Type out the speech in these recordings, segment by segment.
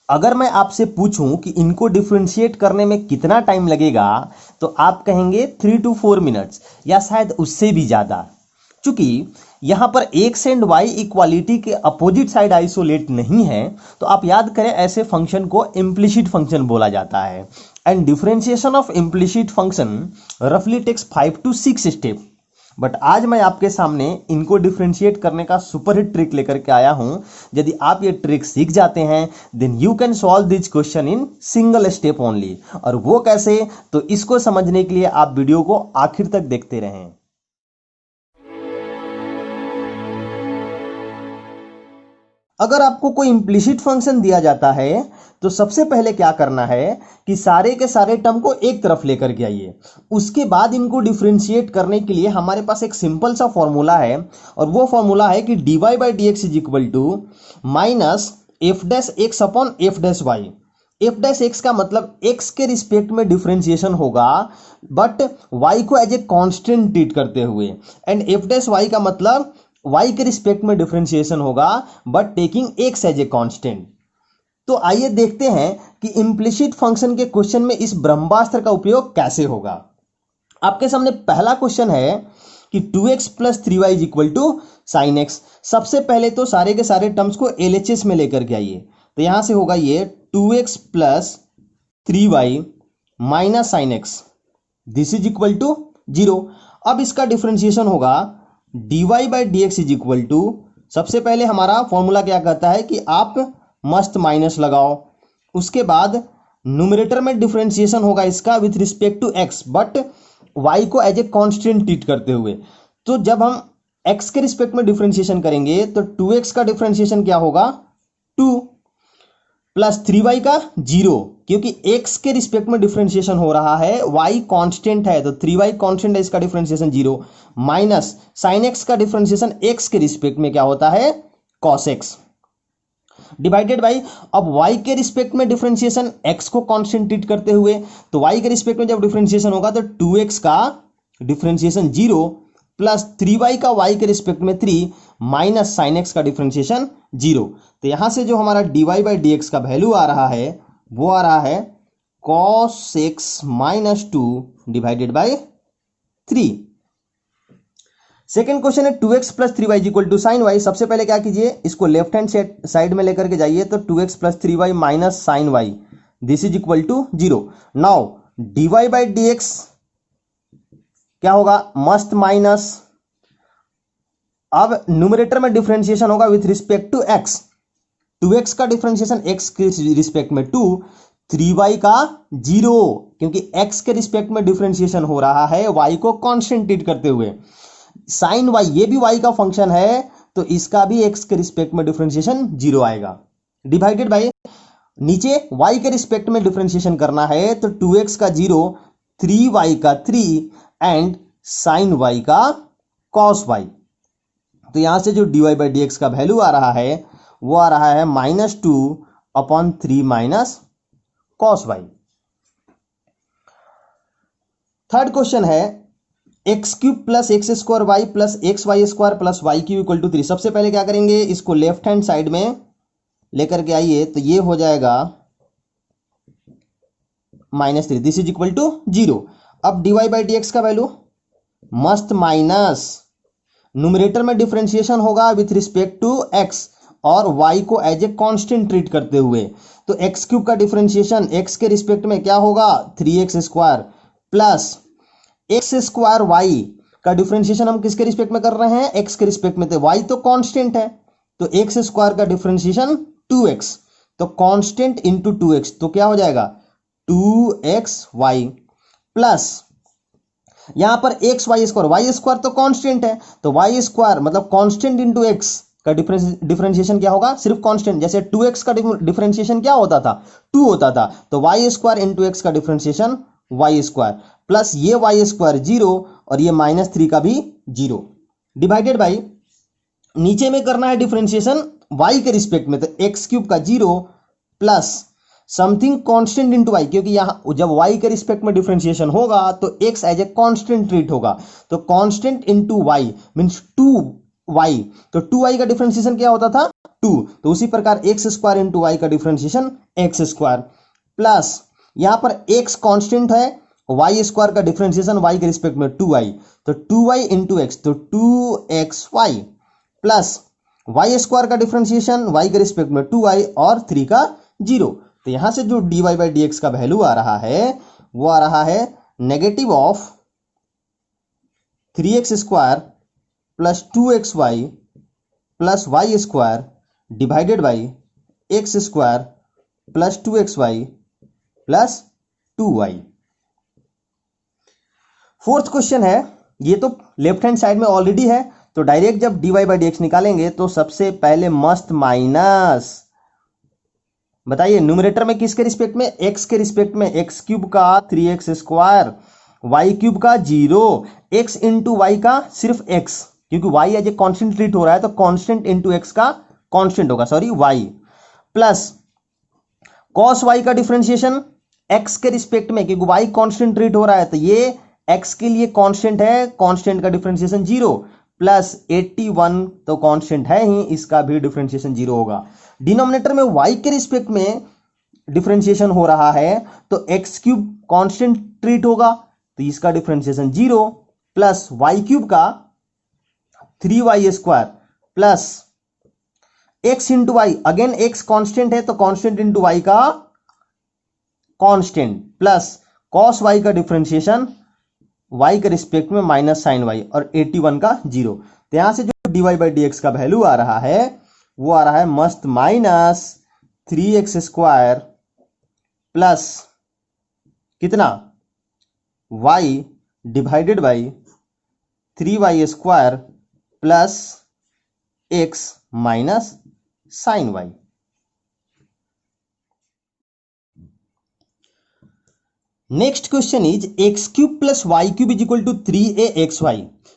अगर मैं आपसे पूछूं कि इनको डिफरेंशिएट करने में कितना टाइम लगेगा, तो आप कहेंगे 3 to 4 मिनट्स या शायद उससे भी ज़्यादा। चूंकि यहां पर एक्स एंड वाई इक्वालिटी के अपोजिट साइड आइसोलेट नहीं है, तो आप याद करें ऐसे फंक्शन को इम्प्लिसिट फंक्शन बोला जाता है। And differentiation of implicit function रफली टेक्स 5 to 6 स्टेप। बट आज मैं आपके सामने इनको डिफरेंशिएट करने का सुपर हिट ट्रिक लेकर के आया हूं। यदि आप ये ट्रिक सीख जाते हैं, then you can solve this question in single step only. और वो कैसे, तो इसको समझने के लिए आप वीडियो को आखिर तक देखते रहें। अगर आपको कोई इंप्लिसिट फंक्शन दिया जाता है, तो सबसे पहले क्या करना है कि सारे के सारे टर्म को एक तरफ लेकर के आइए। उसके बाद इनको डिफरेंशिएट करने के लिए हमारे पास एक सिंपल सा फॉर्मूला है, और वो फॉर्मूला है कि dy by d x is equal to minus f dash x upon f dash y. F dash x का मतलब एक्स के रिस्पेक्ट में डिफरेंशिएशन होगा, बट वाई को एज ए कॉन्स्टेंट ट्रीट करते हुए। एंड एफ डैश वाई का मतलब y के रिस्पेक्ट में डिफरेंशिएशन होगा, but taking x as a constant. तो आइए देखते हैं कि इंप्लिसिट फंक्शन के क्वेश्चन में इस ब्रह्मास्त्र का उपयोग कैसे होगा। आपके सामने पहला क्वेश्चन है कि 2x plus 3y is equal to sine x. सबसे पहले तो सारे के सारे टर्म्स को LHS में लेकर के आइए। तो यहां से होगा ये 2x plus 3y minus sine x, this is equal to 0। अब इसका डिफरेंशिएशन होगा dy by d x is equal to, सबसे पहले हमारा फॉर्मूला क्या कहता है कि आप मस्त माइनस लगाओ। उसके बाद न्यूमरेटर में डिफरेंशिएशन होगा इसका with respect to x, but y को एज ए कांस्टेंट ट्रीट करते हुए। तो जब हम x के रिस्पेक्ट में डिफरेंशिएशन करेंगे तो 2x का डिफरेंशिएशन क्या होगा 2 प्लस 3y का 0, क्योंकि x के रिस्पेक्ट में डिफरेंशिएशन हो रहा है, y कांस्टेंट है तो 3y कांस्टेंट है, इसका डिफरेंशिएशन 0, माइनस साइन x का डिफरेंशिएशन x के रिस्पेक्ट में क्या होता है cos x, डिवाइडेड बाई अब y के रिस्पेक्ट में डिफरेंशिएशन x को कांस्टेंट ट्रीट करते हुए। तो y के रिस्पेक्ट में जब डिफरेंशिएशन होगा तो 2x का डिफरेंशिएशन 0 प्लस 3y का y के रिस्पेक्ट में 3 माइनस साइन x का डिफरेंशिएशन 0। तो यहां से जो हमारा dy बाई डी एक्स का वैल्यू आ रहा है वो आ रहा है cos x minus 2 divided by 3। Second question है 2x plus 3y equal to sine y. सबसे पहले क्या कीजिए, इसको लेफ्ट हैंड साइड में लेकर के जाइए। तो 2x plus 3y minus sine y, this is equal to 0। Now dy by d x क्या होगा मस्त माइनस, अब न्यूमरेटर में डिफरेंशिएशन होगा with respect to x। 2x का डिफरेंशिएशन x के रिस्पेक्ट में 2, 3y का 0, क्योंकि x के रिस्पेक्ट में डिफरेंशिएशन हो रहा है y को कांस्टेंट ट्रीट करते हुए। साइन y ये भी y का फंक्शन है, तो इसका भी x के रिस्पेक्ट में डिफरेंशिएशन 0 आएगा, डिवाइडेड बाय नीचे y के रिस्पेक्ट में डिफरेंशिएशन करना है तो 2x का 0, 3y का 3 एंड साइन y का cos y। तो यहां से जो dy बाई डी एक्स का वैल्यू आ रहा है वो आ रहा है -2 upon 3 minus cos y। Third question है x cube plus x square y plus x y square plus y cube equal to 3। सबसे पहले क्या करेंगे, इसको लेफ्ट हैंड साइड में लेकर के आइए। तो ये हो जाएगा -3, दिस इज इक्वल टू 0। अब dy बाई डी एक्स का वैल्यू मस्त माइनस, न्यूमरेटर में डिफरेंशिएशन होगा विथ रिस्पेक्ट टू x और y को एज ए कांस्टेंट ट्रीट करते हुए। तो एक्स क्यूब का डिफरेंशिएशन x के रिस्पेक्ट में क्या होगा 3x square plus x square y का डिफरेंशिएशन हम किसके रिस्पेक्ट में कर रहे हैं x के रिस्पेक्ट में, तो y तो कांस्टेंट है तो एक्स स्क्वायर का डिफरेंशिएशन 2x, तो कांस्टेंट इंटू 2x, तो क्या हो जाएगा 2xy प्लस यहां पर एक्स वाई स्क्वायर तो कांस्टेंट है तो वाई स्क्वायर मतलब कांस्टेंट इंटू एक्स का डिफरेंशिएशन क्या होगा सिर्फ कांस्टेंट। जैसे 2x का डिफरेंशिएशन क्या होता था 2 होता था, तो वाई स्क्वायर इंटू एक्स का डिफरेंशिएशन वाई स्क्वायर प्लस ये वाई स्क्वायर 0 और ये -3 का भी 0, डिवाइडेड बाई नीचे में करना है डिफरेंशिएशन y के रिस्पेक्ट में, तो एक्स क्यूब का 0 plus something constant into y, क्योंकि यहां जब y के रिस्पेक्ट में डिफरेंशिएशन होगा तो x as a constant treat होगा, तो constant into Y means 2y, तो 2y का डिफरेंशिएशन क्या होता था 2, तो उसी प्रकार एक्स स्क्वायर इंटू वाई का डिफ्रेंशिएशन एक्स स्क्वायर, प्लस यहां पर एक्स कांस्टेंट है, वाई स्क्वायर का डिफ्रेंशिएशन वाई के रिस्पेक्ट में 2y, तो 2y इंटू एक्स, तो 2xy, प्लस वाई स्क्वायर का डिफ्रेंशिएशन वाई के रिस्पेक्ट में 2y और 3 का 0। तो यहां से जो dy बाई डी एक्स का वैल्यू आ रहा है वो आ रहा है negative of 3x square plus 2xy plus y square divided by x square plus 2xy plus 2y। Fourth question है, ये तो लेफ्ट हैंड साइड में ऑलरेडी है, तो डायरेक्ट जब dy बाई डी एक्स निकालेंगे तो सबसे पहले मस्त माइनस, बताइए न्यूमरेटर में किसके रिस्पेक्ट में, x के रिस्पेक्ट में, एक्स क्यूब का 3x स्क्वायर, वाई क्यूब का 0, x इंटू वाई का सिर्फ x, क्योंकि y as a constant treat हो रहा है तो कॉन्स्टेंट इंटू x का कॉन्स्टेंट होगा, sorry y, plus cos y का डिफरेंशिएशन x के रिस्पेक्ट में, क्योंकि y कॉन्स्टेंट ट्रीट हो रहा है तो ये x के लिए कांस्टेंट है, कांस्टेंट का डिफरेंशिएशन 0, प्लस 81 तो कांस्टेंट है ही, इसका भी डिफरेंशिएशन 0 होगा। डिनोमिनेटर में y के रिस्पेक्ट में डिफरेंशिएशन हो रहा है तो x क्यूब कांस्टेंट ट्रीट होगा तो इसका डिफरेंशिएशन 0, प्लस y क्यूब का 3y square plus x into y, again x constant है तो कांस्टेंट इंटू y का कांस्टेंट, प्लस कॉस y का डिफरेंशिएशन y के रिस्पेक्ट में माइनस साइन y और 81 का 0। तो यहां से जो dy बाई डी एक्स का वैल्यू आ रहा है वो आ रहा है मस्त माइनस 3x स्क्वायर प्लस कितना y divided by 3y square plus x minus sine y। Next question is x cube plus y cube is equal to 3axy।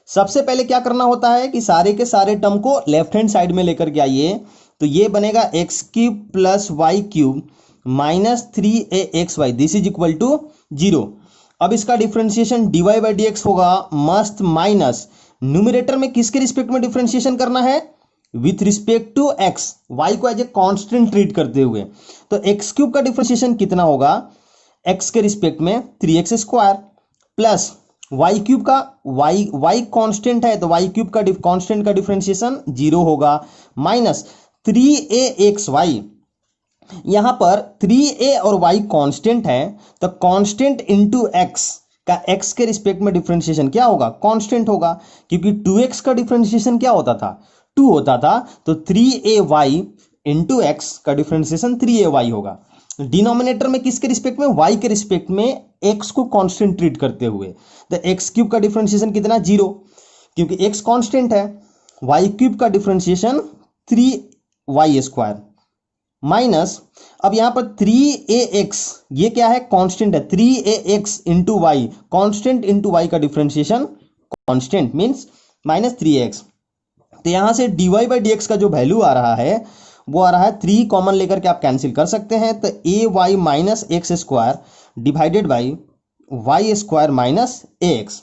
सबसे पहले क्या करना होता है कि सारे के सारे टर्म को लेफ्ट हैंड साइड में लेकर के आइए, तो ये बनेगा x cube plus y cube minus 3axy, this is equal to 0। अब इसका differentiation dy by d x होगा मस्त माइनस, न्यूमरेटर में किसके रिस्पेक्ट में डिफरेंशिएशन करना है, with respect to x, y को एज ए कांस्टेंट ट्रीट करते हुए, तो एक्स क्यूब का डिफरेंशिएशन कितना होगा, x के रिस्पेक्ट में 3x square plus y cube का y कांस्टेंट है तो y क्यूब का कांस्टेंट का डिफरेंशिएशन 0 होगा, माइनस 3axy, यहां पर 3a और y कांस्टेंट है तो कांस्टेंट इंटू x का x के रिस्पेक्ट में डिफरेंशिएशन क्या होगा, कांस्टेंट होगा, क्योंकि 2x का डिफरेंशिएशन क्या होता था, 2 होता था, तो 3ay इंटू x का डिफरेंशिएशन 3ay होगा। डिनोमिनेटर में किसके रिस्पेक्ट में, y के रिस्पेक्ट में x को कांस्टेंट ट्रीट करते हुए, तो x क्यूब का डिफरेंशिएशन कितना 0, क्योंकि x कांस्टेंट है, y क्यूब का डिफरेंशिएशन 3y स्क्वायर माइनस, अब यहां पर 3ax ये क्या है, कांस्टेंट है, 3ax into y, constant into y का differentiation constant means minus 3ax। तो यहां से dy बाई डी एक्स का जो वैल्यू आ रहा है वो आ रहा है 3 कॉमन लेकर के आप कैंसिल कर सकते हैं, तो ay minus x square divided by y square minus ax।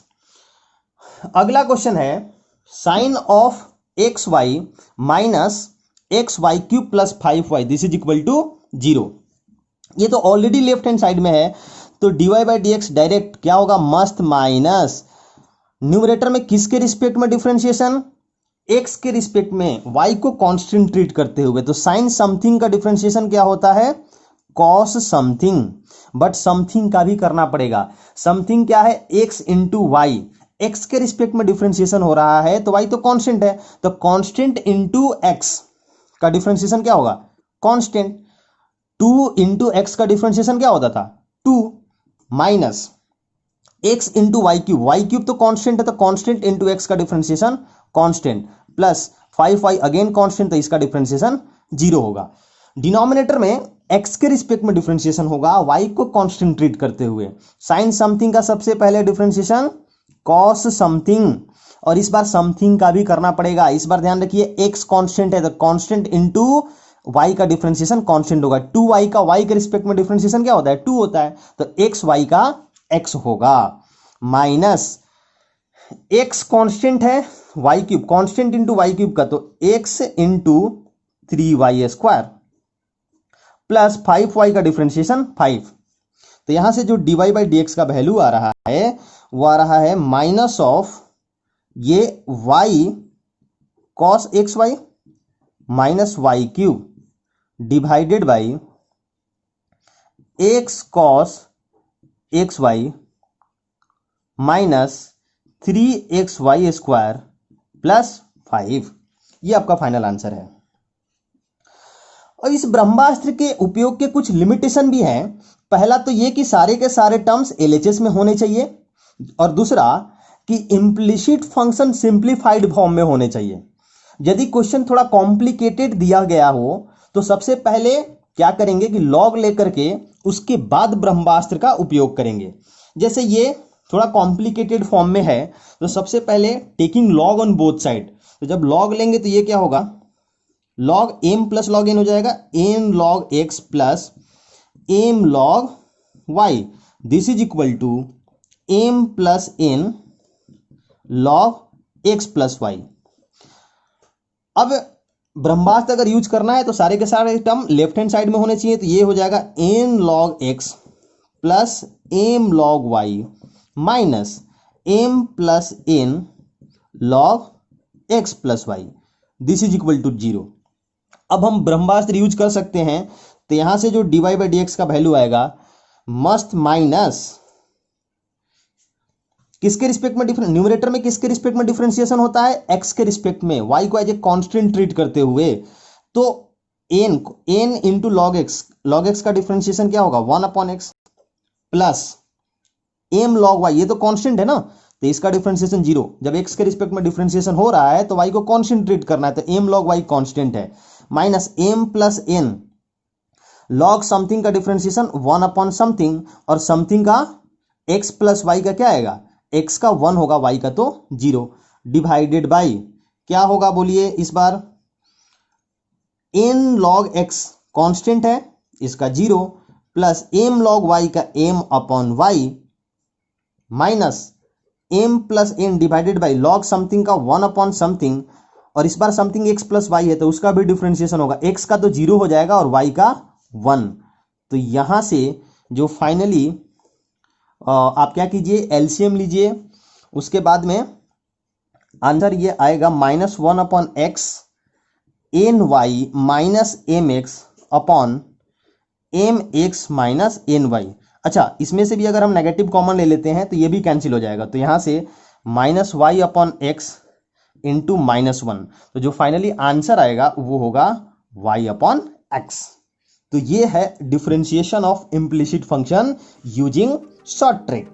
अगला क्वेश्चन है sine of x y minus x y cube plus 5y, this is equal to 0। ये तो ऑलरेडी लेफ्ट हैंड साइड में है तो dy by d x direct क्या होगा, मस्त माइनस, न्यूमरेटर में किसके रिस्पेक्ट में डिफरेंशिएशन, x के रिस्पेक्ट में y को कांस्टेंट ट्रीट करते हुए, तो साइन समथिंग का डिफरेंशिएशन क्या होता है, कॉस समथिंग, बट समथिंग का भी करना पड़ेगा। समथिंग क्या है, x इंटू वाई, एक्स के रिस्पेक्ट में डिफरेंशिएशन हो रहा है तो y तो कांस्टेंट है, तो कांस्टेंट इंटू एक्स का डिफरेंशिएशन क्या होगा, कांस्टेंट, 2 इंटू एक्स का डिफरेंशिएशन क्या होता था 2, minus x into y cube तो कांस्टेंट है तो कांस्टेंट इंटू एक्स का differentiation constant, plus 5y again constant तो इसका डिफरेंशिएशन 0 होगा। डिनोमिनेटर में x के रिस्पेक्ट में डिफरेंशिएशन होगा y को कांस्टेंट ट्रीट करते हुए, साइन समथिंग का सबसे पहले डिफरेंशिएशन कॉस समथिंग, और इस बार समथिंग का भी करना पड़ेगा। इस बार ध्यान रखिए x कांस्टेंट है तो कांस्टेंट इंटू y का डिफरेंशिएशन कांस्टेंट होगा, 2y का y के रिस्पेक्ट में डिफरेंशिएशन क्या होता है 2 होता है तो x y का x होगा, माइनस x कांस्टेंट है y cube, constant into y cube का तो x into 3y² plus 5y का डिफरेंशिएशन 5। तो यहां से जो dy/dx का वैल्यू आ रहा है वो आ रहा है माइनस ऑफ ये y cos xy minus y³ divided by x cos xy minus 3xy² plus 5। ये आपका फाइनल आंसर है। और इस ब्रह्मास्त्र के उपयोग के कुछ लिमिटेशन भी हैं। पहला तो ये कि सारे के सारे टर्म्स एलएचएस में होने चाहिए, और दूसरा कि इम्प्लिसिट फंक्शन सिंप्लीफाइड फॉर्म में होने चाहिए। यदि क्वेश्चन थोड़ा कॉम्प्लिकेटेड दिया गया हो तो सबसे पहले क्या करेंगे कि लॉग लेकर के उसके बाद ब्रह्मास्त्र का उपयोग करेंगे। जैसे ये थोड़ा कॉम्प्लिकेटेड फॉर्म में है तो सबसे पहले taking log on both side, तो जब लॉग लेंगे तो ये क्या होगा, log m plus log n हो जाएगा, n log x plus m log y, this is equal to m plus n log x plus y. अब ब्रह्मास्त्र अगर यूज करना है तो सारे के सारे टर्म लेफ्ट हैंड साइड में होने चाहिए, तो ये हो जाएगा n log x plus m log y minus m plus n log x plus y, this is equal to 0। अब हम ब्रह्मास्त्र यूज कर सकते हैं, तो यहां से जो dy/dx का वैल्यू आएगा मस्ट माइनस किसके रिस्पेक्ट में न्यूमरेटर में किसके रिस्पेक्ट में डिफरेंशिएशन होता है, x के रिस्पेक्ट में, y को एज ए कांस्टेंट ट्रीट करते हुए, तो n इंटू लॉग एक्स का डिफरेंशिएशन क्या होगा 1/x plus m log y, ये तो कांस्टेंट है ना, तो इसका डिफरेंशिएशन 0। जब x के रिस्पेक्ट में डिफरेंशिएशन हो रहा है तो y को कांस्टेंट ट्रीट करना है, तो m log y कांस्टेंट है, minus m plus n log something का डिफरेंशिएशन 1/समथिंग, और समथिंग का x प्लस वाई का क्या आएगा, x का 1 होगा, y का तो 0, डिवाइडेड बाई क्या होगा बोलिए इस बार, n log x कांस्टेंट है इसका 0 प्लस m log y का m/y minus m plus n divided by log something का 1/समथिंग, और इस बार समथिंग x प्लस वाई है तो उसका भी डिफरेंशिएशन होगा, x का तो 0 हो जाएगा और y का 1। तो यहां से जो फाइनली आप क्या कीजिए, एलसीएम लीजिए, उसके बाद में आंसर ये आएगा -1/x n y minus m x upon m x minus n y. अच्छा, इसमें से भी अगर हम नेगेटिव कॉमन ले लेते हैं तो ये भी कैंसिल हो जाएगा, तो यहां से -y/x इंटू -1, तो जो फाइनली आंसर आएगा वो होगा y/x। तो ये है differentiation of implicit function using short trick.